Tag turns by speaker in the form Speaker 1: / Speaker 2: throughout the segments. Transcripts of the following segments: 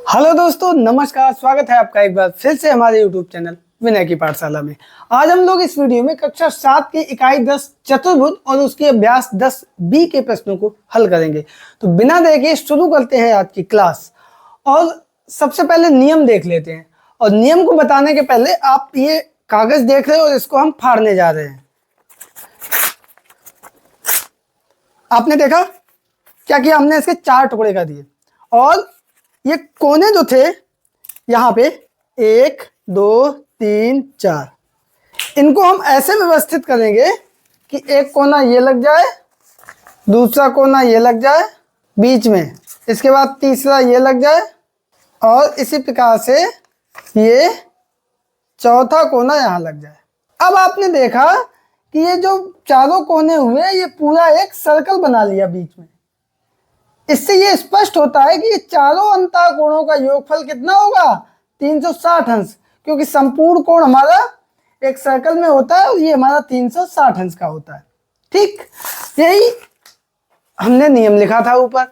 Speaker 1: Hello दोस्तों, नमस्कार। स्वागत है आपका एक बार फिर से हमारे यूट्यूब चैनल विनय की पाठशाला में। आज हम लोग इस वीडियो में कक्षा 7 की इकाई 10 चतुर्भुज और उसके अभ्यास 10 बी के प्रश्नों को हल करेंगे। तो बिना देखे शुरू करते हैं आज की क्लास। और सबसे पहले नियम देख लेते हैं। और नियम को बताने के पहले आप ये कागज देख रहे हो और इसको हम फाड़ने जा रहे हैं। आपने देखा क्या किया? हमने इसके 4 टुकड़े कर दिए और ये कोने जो थे यहाँ पे 1 2 3 4, इनको हम ऐसे व्यवस्थित करेंगे कि एक कोना ये लग जाए, दूसरा कोना ये लग जाए बीच में, इसके बाद तीसरा ये लग जाए और इसी प्रकार से ये चौथा कोना यहाँ लग जाए। अब आपने देखा कि ये जो चारों कोने हुए ये पूरा एक सर्कल बना लिया बीच में। इससे ये स्पष्ट होता है कि ये चारों अंतः कोणों का योगफल कितना होगा? 360 अंश, क्योंकि संपूर्ण कोण हमारा एक सर्कल में होता है और ये हमारा 360 अंश का होता है। ठीक, यही हमने नियम लिखा था ऊपर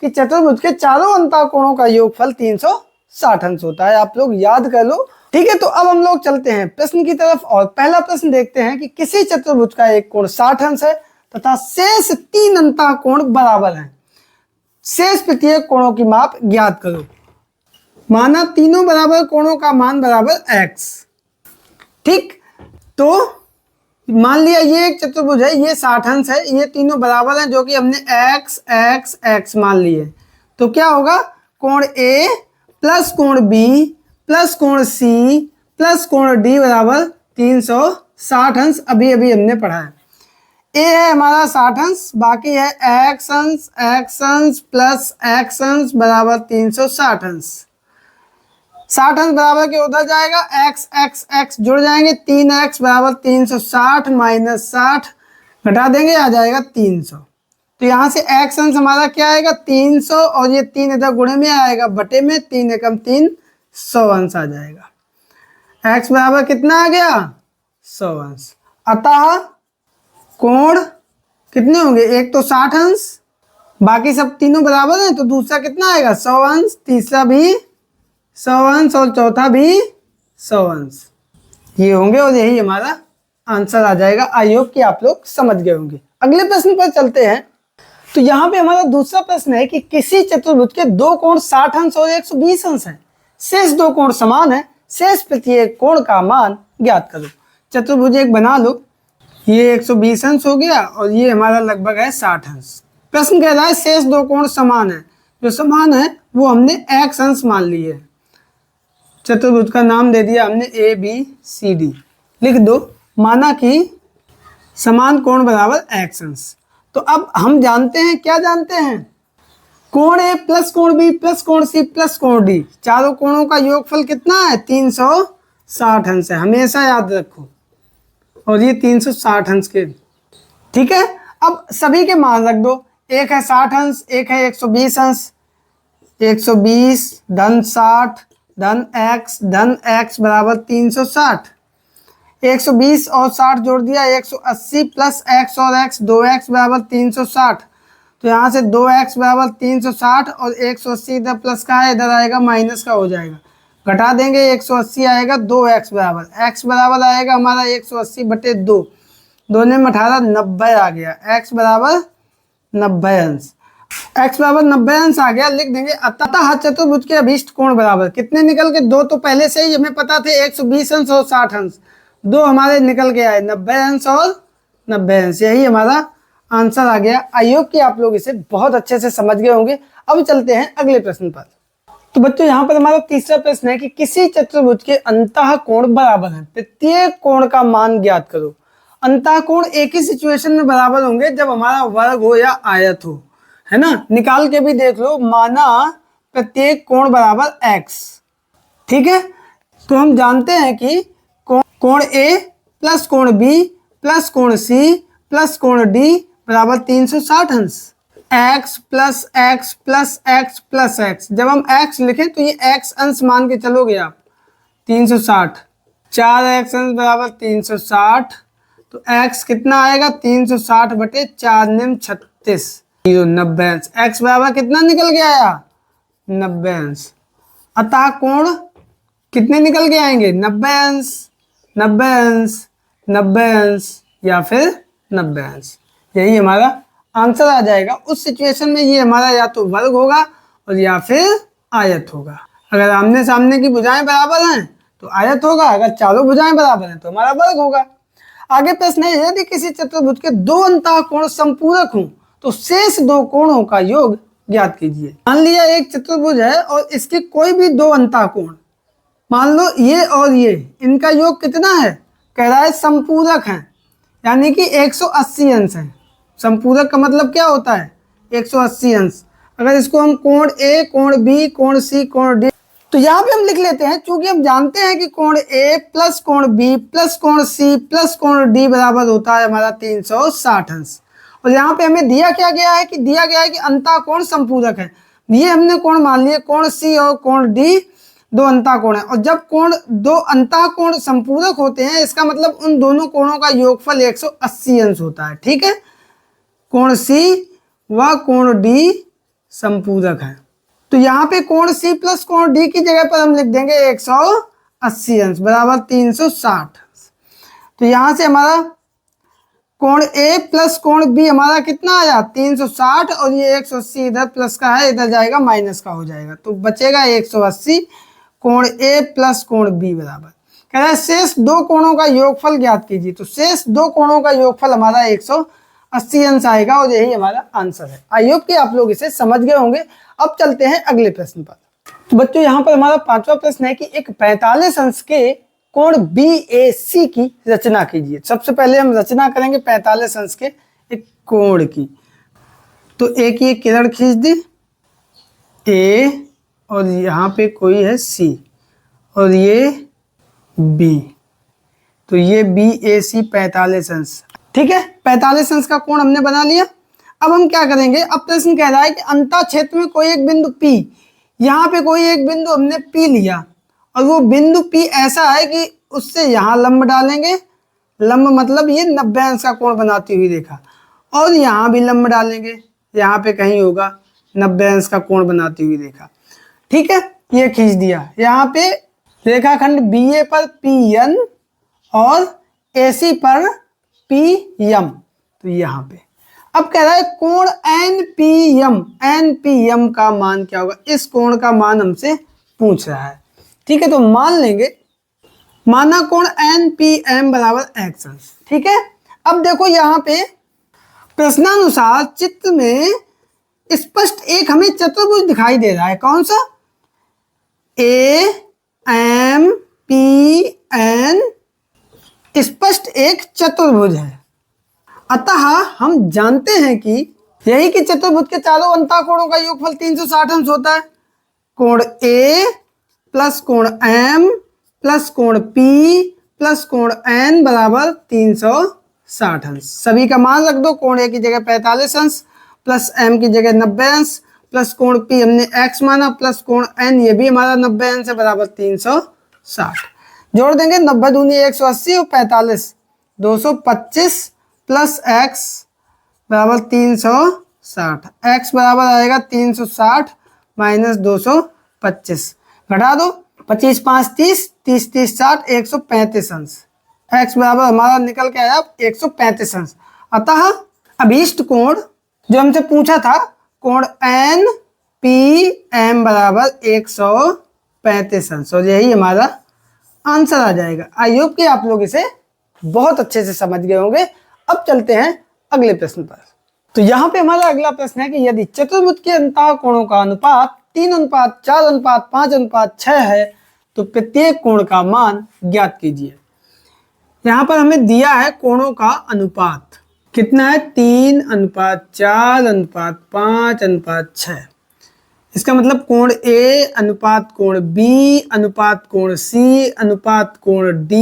Speaker 1: कि चतुर्भुज के चारों अंतः कोणों का योगफल 360 अंश होता है। आप लोग याद कर लो। ठीक है, तो अब हम लोग चलते हैं प्रश्न की तरफ और पहला प्रश्न देखते हैं कि किसी चतुर्भुज का एक कोण 60 अंश है तथा शेष 3 अंतः कोण बराबर हैं। शेष प्रत्येक कोणों की माप ज्ञात करो। माना तीनों बराबर कोणों का मान बराबर x। ठीक, तो मान लिया ये एक चतुर्भुज है, ये 60 अंश है, ये तीनों बराबर हैं जो कि हमने x x x मान लिए। तो क्या होगा? कोण A प्लस कोण B प्लस कोण C प्लस कोण D बराबर 360 अंश। अभी अभी हमने पढ़ा है। ए है हमारा 60 अंश, बाकी है x अंश प्लस x अंश बराबर 360 अंश। 60 अंश बराबर के उधर जाएगा, x जुड़ जाएंगे, 3x बराबर 360 माइनस 60 घटा देंगे, आ जाएगा 300। तो यहाँ से x अंश हमारा क्या आएगा? 300 और ये 3 इधर गुणे में आएगा बटे में, 3 एकम 3 100 अंश आ जाएगा। x बराबर कितना आ गया? 100 अंश। अतः कोण कितने होंगे? एक तो 60 अंश, बाकी सब तीनों बराबर हैं, तो दूसरा कितना आएगा? 100 अंश, तीसरा भी 100 अंश और चौथा भी 100 अंश। ये होंगे और यही हमारा आंसर आ जाएगा। आई होप कि आप लोग समझ गए होंगे। अगले प्रश्न पर चलते हैं। तो यहाँ पे हमारा दूसरा प्रश्न है कि किसी चतुर्भुज के दो कोण 60 अंश और 120 अंश है। शेष दो कोण समान है, शेष प्रत्येक कोण का मान ज्ञात करो। चतुर्भुज एक बना लो, ये 120 अंश हो गया और ये हमारा लगभग है 60 अंश। प्रश्न कह रहा है शेष दो कोण समान है। जो समान है वो हमने x अंश मान लिए। चतुर्भुज का नाम दे दिया हमने ABCD। लिख दो, माना कि समान कोण बराबर x अंश। तो अब हम जानते हैं, क्या जानते हैं? कोण A प्लस कोण B प्लस कोण C प्लस कोण D, चारों कोणों का योगफल कितना है? 360 अंश है। हमेशा याद रखो। और ये 360 अंश के। ठीक है, अब सभी के मान रख दो। एक है 60 अंश, एक है 120 अंश। 120 धन 60 धन x बराबर 360। 120 और 60 जोड़ दिया, 180 प्लस x और x, 2x बराबर 360। तो यहाँ से 2x बराबर 360 और 180 इधर प्लस का है, इधर आएगा माइनस का हो जाएगा। घटा देंगे, 180 आएगा, 2x बराबर x बराबर आएगा हमारा 180 बटे 2, 2 में 18, 90 आ गया। x बराबर 90 अंश। x बराबर 90 अंश आ गया। लिख देंगे अतः चतुर्भुज के अभीष्ट कोण बराबर कितने निकल के? दो तो पहले से ही हमें पता थे, 120 अंश और 60 अंश। दो हमारे निकल के आए, 90 अंश और 90 अंश। यही हमारा आंसर आ गया। आई होप कि आप लोग इसे बहुत अच्छे से समझ गए होंगे। अब चलते हैं अगले प्रश्न पर। तो बच्चों यहाँ पर हमारा तीसरा प्रश्न है कि किसी चतुर्भुज के अंतः कोण बराबर हैं, प्रत्येक कोण का मान ज्ञात करो। अंतः कोण एक ही सिचुएशन में बराबर होंगे जब हमारा वर्ग हो या आयत हो, है ना? निकाल के भी देख लो। माना प्रत्येक कोण बराबर x। ठीक है, तो हम जानते हैं कि कोण A प्लस कोण B प्लस कोण C प्लस कोण D बराबर 360 अंश। x plus x plus x plus x, जब हम x लिखें तो ये x अंश मान के चलोगे आप। 360, 4x अंश बराबर 360। तो x कितना आएगा? 360 बटे 4 निम 36, 90 अंश। x बराबर कितना निकल के आया? 90 अंश। अतः कोण कितने निकल के आएंगे, 90 अंश, 90 अंश, 90 अंश या फिर 90 अंश। यही हमारा आंसर आ जाएगा। उस सिचुएशन में ये हमारा या तो वर्ग होगा और या फिर आयत होगा। अगर आमने सामने की भुजाएं बराबर हैं तो आयत होगा, अगर चारों भुजाएं बराबर हैं तो हमारा वर्ग होगा। आगे प्रश्न है, यदि किसी चतुर्भुज के दो अंतः कोण संपूरक हों तो शेष दो कोणों का योग ज्ञात कीजिए। मान लिया एक चतुर्भुज है और इसके कोई भी दो अंतः कोण, मान लो ये और ये, इनका योग कितना है, कह रहा है संपूरक है, यानी कि 180 अंश है। संपूरक का मतलब क्या होता है, 180 अंश। अगर इसको हम कोण ए, कोण बी, कोण सी, कोण डी, तो यहाँ पे हम लिख लेते हैं, चूंकि हम जानते हैं कि कोण ए प्लस कोण बी प्लस कोण सी प्लस कोण डी बराबर होता है हमारा 360 अंश। और यहाँ पे हमें दिया क्या गया है, कि दिया गया है कि अंतः कोण संपूरक है। ये हमने कोण मान लिए, कोण सी और कोण डी दो अंतः कोण है, और जब कोण दो अंतः कोण संपूरक होते हैं इसका मतलब उन दोनों कोणों का योगफल 180 अंश होता है। ठीक है, कोण सी व कोण डी संपूरक है, तो यहाँ पे कोण सी प्लस कोण डी की जगह पर हम लिख देंगे 180 अंश बराबर 360। तो यहाँ से हमारा कोण ए प्लस कोण बी हमारा कितना आया 360, और ये 180 इधर प्लस का है, इधर जाएगा माइनस का हो जाएगा, तो बचेगा 180 कोण ए प्लस कोण बी बराबर, कह रहा है शेष दो कोणों का योगफल ज्ञात कीजिए। तो शेष दो कोणों का योगफल हमारा 180 अंश आएगा, और यही हमारा आंसर है। आई होप कि आप लोग इसे समझ गए होंगे। अब चलते हैं अगले प्रश्न पर। तो बच्चों यहाँ पर हमारा 5वां प्रश्न है कि एक 45 अंश के कोण BAC की रचना कीजिए। सबसे पहले हम रचना करेंगे 45 अंश के एक कोण की। तो एक ये किरण खींच दी A, और यहाँ पे कोई है C, और ये B, तो ये BAC 45 अंश। ठीक है, 45 अंश का कोण हमने बना लिया। अब हम क्या करेंगे, अब प्रश्न कह रहा है कि अंतः क्षेत्र में कोई एक बिंदु P, यहाँ पे कोई एक बिंदु हमने P लिया, और वो बिंदु P ऐसा है कि उससे यहाँ लंब डालेंगे, लंब मतलब ये 90 अंश का कोण बनाती हुई रेखा, और यहाँ भी लंब डालेंगे, यहाँ पे कहीं होगा 90 अंश का कोण बनाती हुई रेखा। ठीक है, ये खींच दिया। यहाँ पे रेखाखंड BA पर PN और AC पर PM, तो यहाँ पे अब कह रहा है कोण NPM का मान क्या होगा, इस कोण का मान हमसे पूछ रहा है। ठीक है, तो मान लेंगे, माना कोण NPM बराबर x अंश। ठीक है, अब देखो यहाँ पे प्रश्नानुसार चित्र में स्पष्ट एक हमें चतुर्भुज दिखाई दे रहा है। कौन सा, AMPN स्पष्ट एक चतुर्भुज है। अतः हम जानते हैं कि यही कि चतुर्भुज के चारों अंतः कोणों का योगफल 360 अंश होता है। कोण A प्लस कोण M प्लस कोण P प्लस कोण N बराबर 360 अंश। सभी का मान रख दो, कोण A की जगह 45 अंश प्लस M की जगह 90 अंश प्लस कोण P हमने x माना प्लस कोण N ये भी हमारा 90 अंश है बराबर 360। जोड़ देंगे, 90 दूनी 180 और 45 225 प्लस x बराबर 360। x बराबर आएगा 360 माइनस 225, घटा दो, 25 5 30, 30 30 60, 135 अंश। x बराबर हमारा निकल के आया 135 अंश। अतः अभीष्ट कोण जो हमसे पूछा था, कोण NPM बराबर 135 अंश, और यही हमारा आंसर आ जाएगा। आई होप कि आप लोग इसे बहुत अच्छे से समझ गए होंगे। अब चलते हैं अगले प्रश्न पर। तो यहाँ पे हमारा अगला प्रश्न है कि यदि चतुर्भुज के अंतः कोणों का अनुपात 3:4:5:6 है तो प्रत्येक कोण का मान ज्ञात कीजिए। यहाँ पर हमें दिया है कोणों का अनुपात कितना है, 3:4:5:6। इसका मतलब कोण A अनुपात कोण B अनुपात कोण C अनुपात कोण D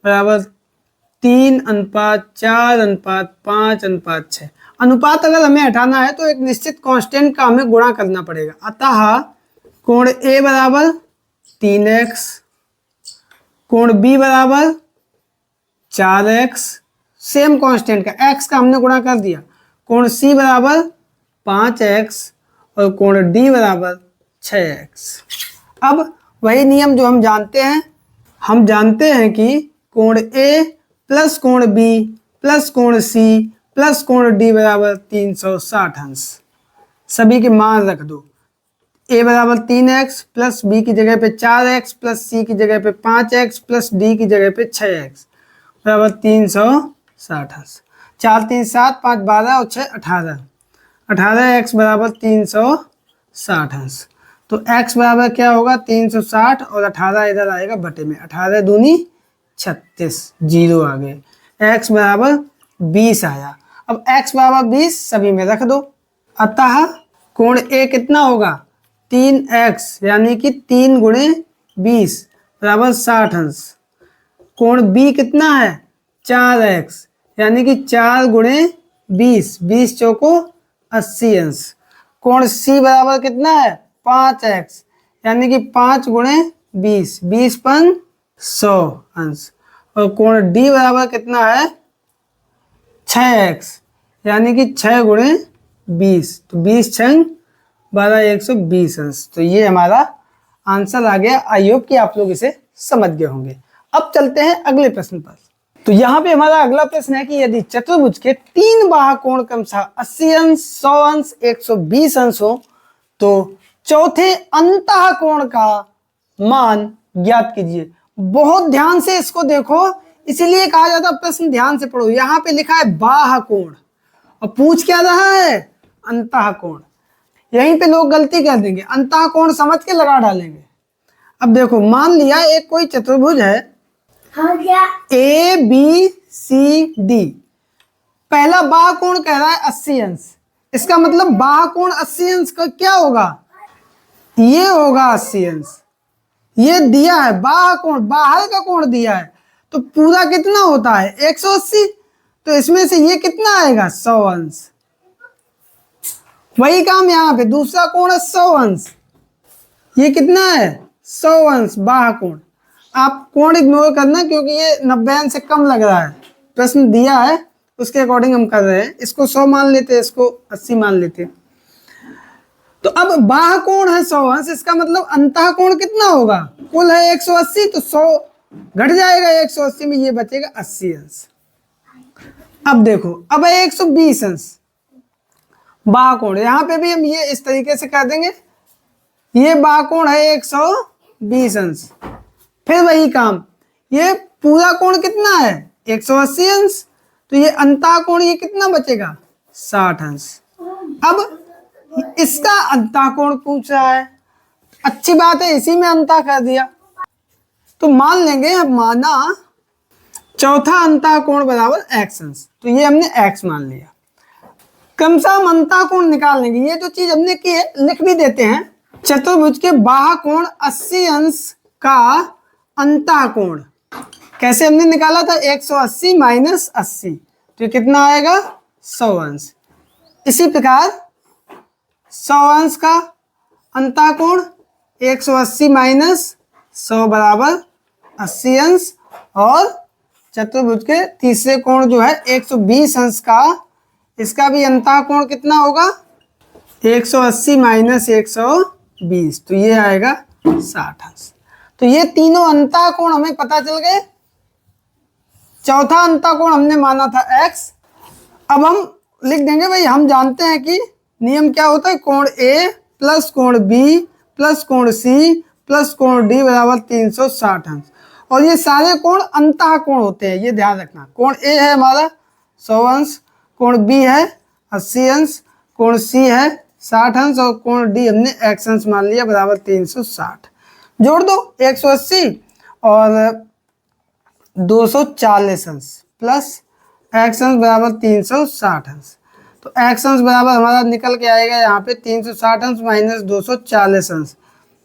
Speaker 1: बराबर 3:4:5:6। अनुपात अगर हमें हटाना है तो एक निश्चित कांस्टेंट का हमें गुणा करना पड़ेगा। अतः कोण A बराबर 3x, कोण B बराबर 4x, सेम कांस्टेंट का x का हमने गुणा कर दिया, कोण C बराबर 5x और कोण D बराबर 6x। अब वही नियम जो हम जानते हैं कि कोण ए प्लस कोण बी प्लस कोण सी प्लस कोण डी बराबर 360 अंश। सभी के मान रख दो। ए बराबर 3x प्लस बी की जगह पे 4x प्लस सी की जगह पे 5x प्लस डी की जगह पे 6x बराबर 360 अंश। 4 3 7 5 12 और 6 18। 18x बराबर 360 अंश। तो x बराबर क्या होगा 360 और 18 इधर आएगा बटे में। 18 दूनी 36, 0 आ गए। x बराबर 20 आया। अब x बराबर 20 सभी में रख दो। अतः कोण A कितना होगा 3x यानी कि 3 गुणे 20 बराबर 60 अंश। कोण B कितना है 4x यानी कि 4 गुणे 20, 20 चौको 80 अंश। कोण C बराबर कितना है 5x यानी कि 5 गुणे 20, 20 पन 100 अंश। और कोण D बराबर कितना है 6x यानी कि 6 गुणे 20, तो 20 छंग 12 120 अंश। तो ये हमारा आंसर आ गया। आई होप कि आप लोग इसे समझ गए होंगे। अब चलते हैं अगले प्रश्न पर। तो यहाँ पे हमारा अगला प्रश्न है कि यदि चतुर्भुज के 3 बाहु कोण क्रमशः 80 अंश 100 अंश 120 अंश हो तो चौथे अंतः कोण का मान ज्ञात कीजिए। बहुत ध्यान से इसको देखो, इसीलिए कहा जाता है प्रश्न ध्यान से पढ़ो। यहाँ पे लिखा है बाह्य कोण और पूछ क्या रहा है अंतः कोण। यहीं पे लोग गलती कर देंगे, अंतः कोण समझ के लगा डालेंगे। अब देखो मान लिया एक कोई चतुर्भुज है ए बी सी डी। पहला बाह्य कोण कह रहा है 80 अंश। इसका मतलब बाह्य कोण 80 अंश का क्या होगा, ये होगा 80 अंश। ये दिया है बाह्य कोण, बाहर का कोण दिया है, तो पूरा कितना होता है 180। तो इसमें से ये कितना आएगा 100 अंश। वही काम यहाँ पे दूसरा कोण है 100 अंश। ये कितना है 100 अंश बाह्य कोण। आप कोण इग्नोर करना क्योंकि ये 90 अंश से कम लग रहा है। प्रश्न दिया है उसके अकॉर्डिंग हम कर रहे हैं। इसको 100 मान लेते, इसको 80 मान लेते। तो अब बाह्य कोण है 100 अंश, इसका मतलब अंतः कोण कितना होगा, कुल है 180 तो 100 घट जाएगा 180 में, ये बचेगा 80 अंश। अब देखो अब है 120 अंश बाह्य कोण। यहाँ पे भी हम ये इस तरीके से कर देंगे। ये बाह्य कोण है 120 अंश। फिर वही काम, ये पूरा कोण कितना है 180 अंश, तो ये अंतः कोण ये कितना बचेगा 60 अंश। अब इसका अंतः कोण पूछ रहा है, अच्छी बात है इसी में अंतः कर दिया। तो मान लेंगे, अब माना चौथा अंतः कोण बराबर x अंश, तो ये हमने x मान लिया। क्रमशः हम अंतः कोण निकाल लेंगे। ये जो चीज हमने की है लिख भी देते हैं। चतुर्भुज के बाह्य कोण 80 अंश का अंतः कोण कैसे हमने निकाला था 180 माइनस 80, तो कितना आएगा 100 अंश। इसी प्रकार 100 अंश का अंतः कोण 180 माइनस 100 बराबर 80 अंश। और चतुर्भुज के तीसरे कोण जो है 120 अंश का, इसका भी अंतः कोण कितना होगा 180 माइनस 120, तो ये आएगा 60 अंश। तो ये तीनों अंतः कोण हमें पता चल गए। चौथा अंतः कोण हमने माना था x। अब हम लिख देंगे भाई, हम जानते हैं कि नियम क्या होता है, कोण A प्लस कोण B प्लस कोण C प्लस कोण D बराबर 360 अंश। और ये सारे कोण अंतः कोण होते हैं, ये ध्यान रखना। कोण A है हमारा 100 अंश, कोण B है 80 अंश, कोण C है 60 अंश और कोण D हमने x अंश मान लिया बराबर 360। जोड़ दो 180 और 240 अंश प्लस x अंश बराबर 360 अंश। तो x अंश बराबर हमारा निकल के आएगा यहाँ पे 360 अंश माइनस 240 अंश,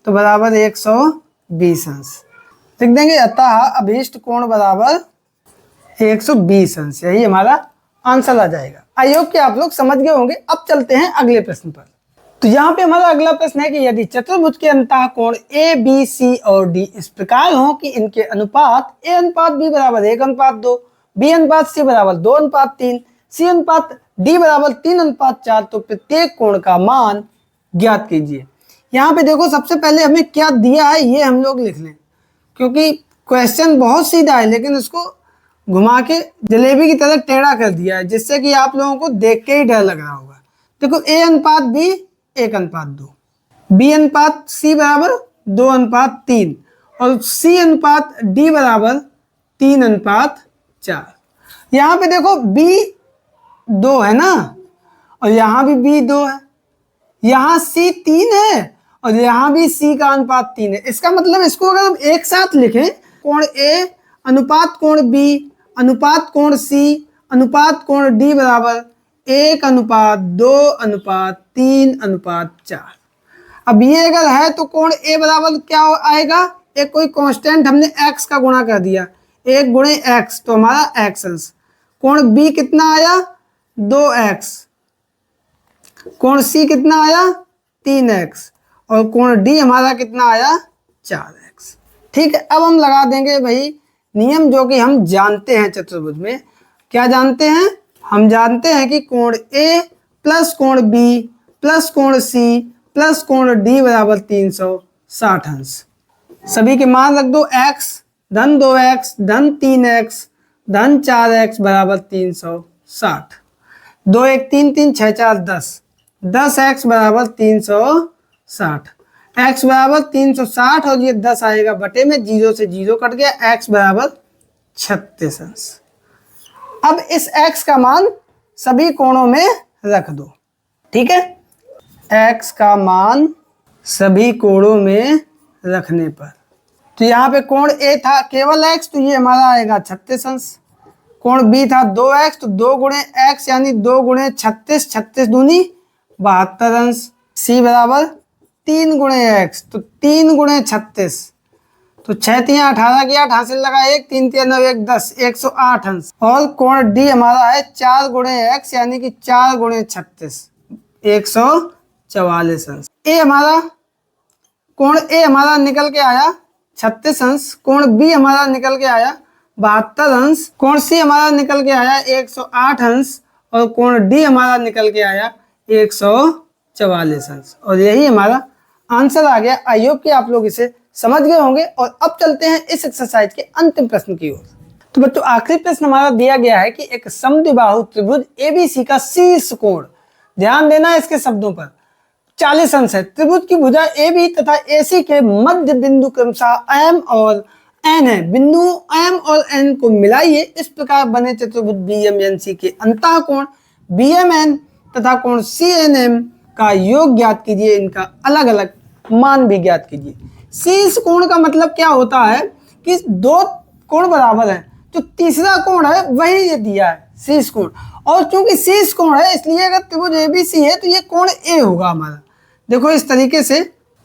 Speaker 1: तो बराबर 120 अंश लिख देंगे। अतः अभीष्ट कोण बराबर 120 अंश, यही हमारा आंसर आ जाएगा। आई होप कि आप लोग समझ गए होंगे। अब चलते हैं अगले प्रश्न पर। तो यहाँ पे हमारा अगला प्रश्न है कि यदि चतुर्भुज के अंतः कोण ए बी सी और डी इस प्रकार हो कि इनके अनुपात a अनुपात b बराबर 1:2, b अनुपात c बराबर 2:3, c अनुपात d बराबर 3:4, तो प्रत्येक कोण का मान ज्ञात कीजिए। यहाँ पे देखो सबसे पहले हमें क्या दिया है ये हम लोग लिख लें, क्योंकि क्वेश्चन बहुत सीधा है लेकिन उसको घुमा के जलेबी की तरह टेढ़ा कर दिया है, जिससे कि आप लोगों को देख के ही डर लग रहा होगा। देखो A अनुपात B 1:2, B अनुपात C बराबर 2:3 और C अनुपात D बराबर 3:4। यहाँ पे देखो B 2 है ना, और यहाँ भी B 2 है, यहाँ C 3 है और यहाँ भी C का अनुपात 3 है। इसका मतलब इसको अगर हम एक साथ लिखें, कोण A अनुपात कोण B अनुपात कोण C अनुपात कोण D बराबर 1:2:3:4। अब ये अगर है तो कोण A बराबर क्या आएगा, एक कोई कांस्टेंट हमने x का गुणा कर दिया, 1 गुणे x तो हमारा x अंश। कोण B कितना आया 2x, कोण C कितना आया 3x और कोण D हमारा कितना आया 4x। ठीक है, अब हम लगा देंगे भाई नियम जो कि हम जानते हैं चतुर्भुज में। क्या जानते हैं, हम जानते हैं कि कोण A प्लस कोण B प्लस कोण C प्लस कोण D बराबर 360 अंश। सभी के मान रख दो, x धन 2x धन 3x धन 4x बराबर 360। 2 1 3 3 6 4 10, 10x बराबर 360, x बराबर 360 और ये 10 आएगा बटे में, 0 से 0 कट गया, x बराबर 36 अंश। अब इस x का मान सभी कोणों में रख दो। ठीक है, x का मान सभी कोणों में रखने पर तो यहाँ पे कोण A था केवल x तो ये हमारा आएगा 36 अंश। कोण B था 2x तो 2 गुणे x यानी 2 गुणे 36, 36 दूनी 72 अंश। C बराबर 3 गुणे x तो 3 गुणे 36 तो 6 3 18 की 8 हासिल लगा 1 3 3 9 1 10, 108 अंश। और कोण D हमारा है 4 गुणे x यानी कि 4 गुणे 36, 144 अंश। कोण A हमारा निकल के आया 36 अंश, कोण B हमारा निकल के आया 72 अंश, कोण C हमारा निकल के आया 108 अंश और कोण D हमारा निकल के आया 144 अंश। और यही हमारा आंसर आ गया। आई होप कि आप लोग इसे समझ गए होंगे। और अब चलते हैं इस एक्सरसाइज के अंतिम प्रश्न की ओर। तो बच्चों आखिरी प्रश्न हमारा दिया गया है कि एक समद्विबाहु त्रिभुज ABC का शीर्ष कोण, ध्यान देना इसके शब्दों पर, 40 अंश है। त्रिभुज की भुजा AB तथा AC के मध्य बिंदु क्रमशः M और N है। बिंदु M और N को मिलाइए, इस प्रकार बने चतुर्भुज BMNC के अंतः कोण BMN तथा कोण CNM का योग ज्ञात कीजिए, इनका अलग अलग मान भी ज्ञात कीजिए। शीर्ष कोण का मतलब क्या होता है कि दो कोण बराबर है, जो तीसरा कोण है वही ये दिया है शीर्ष कोण। और चूंकि शीर्ष कोण है इसलिए अगर त्रिभुज ABC है तो ये कोण A होगा हमारा। देखो इस तरीके से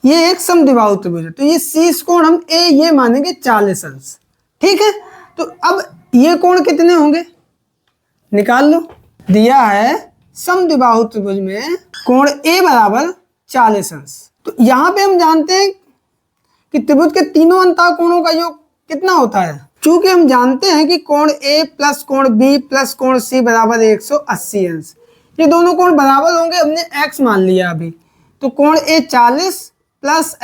Speaker 1: ये एक समद्विबाहु त्रिभुज है तो ये शीर्ष कोण हम A ये मानेंगे 40 अंश। ठीक है, तो अब ये कोण कितने होंगे निकाल लो। दिया है समद्विबाहु त्रिभुज में कोण A बराबर 40 अंश। तो यहाँ पे हम जानते हैं कि त्रिभुज के तीनों अंतः कोणों का योग कितना होता है। चूंकि हम जानते हैं कि कोण A प्लस कोण B प्लस कोण C बराबर 180 अंश, ये दोनों कोण बराबर होंगे, हमने x मान लिया अभी। तो कोण A 40 प्लस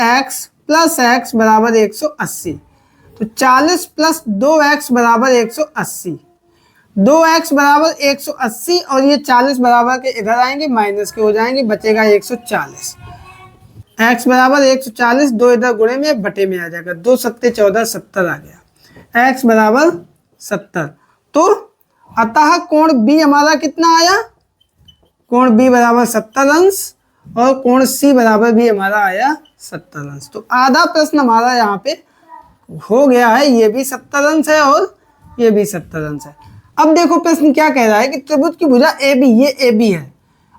Speaker 1: x बराबर 180, तो 40 प्लस 2x बराबर 180, 2x बराबर 180 और ये 40 बराबर के इधर आएंगे माइनस के हो जाएंगे, बचेगा 140। x बराबर 140, 2 इधर गुणे में बटे में आ जाएगा, 2 सत्ते 14, 70 आ गया, x बराबर 70। तो अतः कोण B हमारा कितना आया, कोण B बराबर 70 अंश और कोण C बराबर भी हमारा आया 70 अंश। तो आधा प्रश्न हमारा यहाँ पे हो गया है, ये भी 70 अंश है और ये भी 70 अंश है। अब देखो प्रश्न क्या कह रहा है कि त्रिभुज की भुजा AB, ये AB है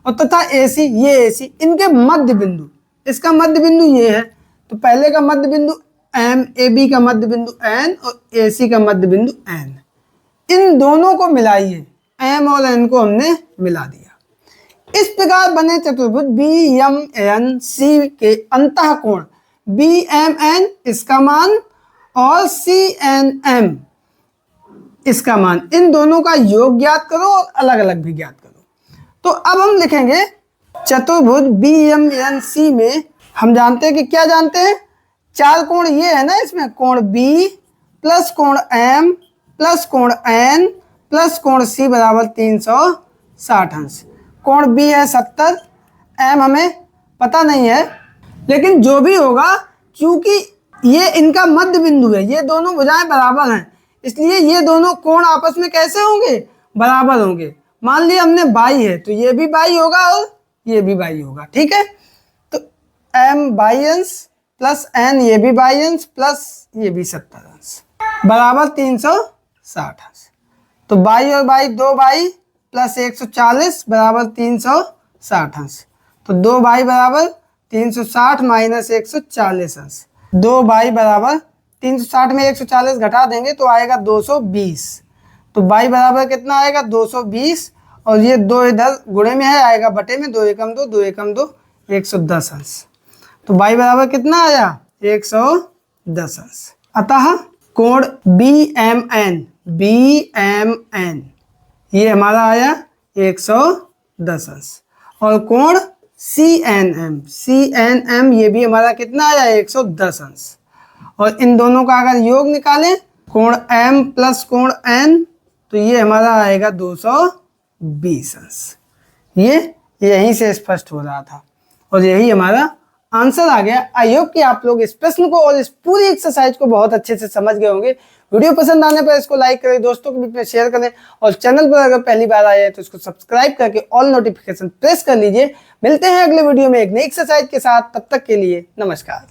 Speaker 1: और तथा AC, ये AC, इनके मध्य बिंदु, इसका मध्य बिंदु ये है, तो पहले का मध्य बिंदु M, AB का मध्य बिंदु N और AC का मध्य बिंदु N, इन दोनों को मिलाइए, M और N को हमने मिला दिया। इस प्रकार बने चतुर्भुज BMNC के अंतः कोण BMN इसका मान और CNM इसका मान, इन दोनों का योग ज्ञात करो और अलग अलग भी ज्ञात करो। तो अब हम लिखेंगे चतुर्भुज BMNC में हम जानते हैं कि क्या जानते हैं, चार कोण ये है ना, इसमें कोण बी प्लस कोण एम प्लस कोण एन प्लस कोण सी बराबर 360 अंश। कोण बी है 70, एम हमें पता नहीं है, लेकिन जो भी होगा, चूंकि ये इनका मध्य बिंदु है, ये दोनों भुजाएं बराबर हैं, इसलिए ये दोनों कोण आपस में कैसे होंगे, बराबर होंगे। मान लिया हमने बाई है तो ये भी बाई होगा और ये भी बाई होगा, ठीक है। तो एम बाई अंश प्लस एन ये भी बाई अंश प्लस ये भी 70 अंश बराबर 360 अंश। तो बाई और बाई 2 बाई प्लस 140 बराबर 360 अंश। तो 2 बाई बराबर 360 माइनस 140 अंश। 2 बाई बराबर 360 में 140 घटा देंगे तो आएगा 220। तो बाई बराबर कितना आएगा 220, और ये 2 इधर गुणे में है, आएगा बटे में, 2 एकम 2, 2 एकम 2, 110 अंश। तो बाई बराबर कितना आया 110 अंश। अतः कोण बी एम एन ये हमारा आया 110 अंश, और कोण सी एन एम ये भी हमारा कितना आया 110 अंश। और इन दोनों का अगर योग निकालें, कोण एम प्लस कोण एन, तो ये हमारा आएगा 220 अंश। ये यहीं से स्पष्ट हो रहा था और यही हमारा आंसर आ गया। आई होप कि आप लोग इस प्रश्न को और इस पूरी एक्सरसाइज को बहुत अच्छे से समझ गए होंगे। वीडियो पसंद आने पर इसको लाइक करें, दोस्तों के बीच में शेयर करें, और चैनल पर अगर पहली बार आए हैं तो इसको सब्सक्राइब करके ऑल नोटिफिकेशन प्रेस कर लीजिए। मिलते हैं अगले वीडियो में एक नई एक्सरसाइज के साथ, तब तक के लिए नमस्कार।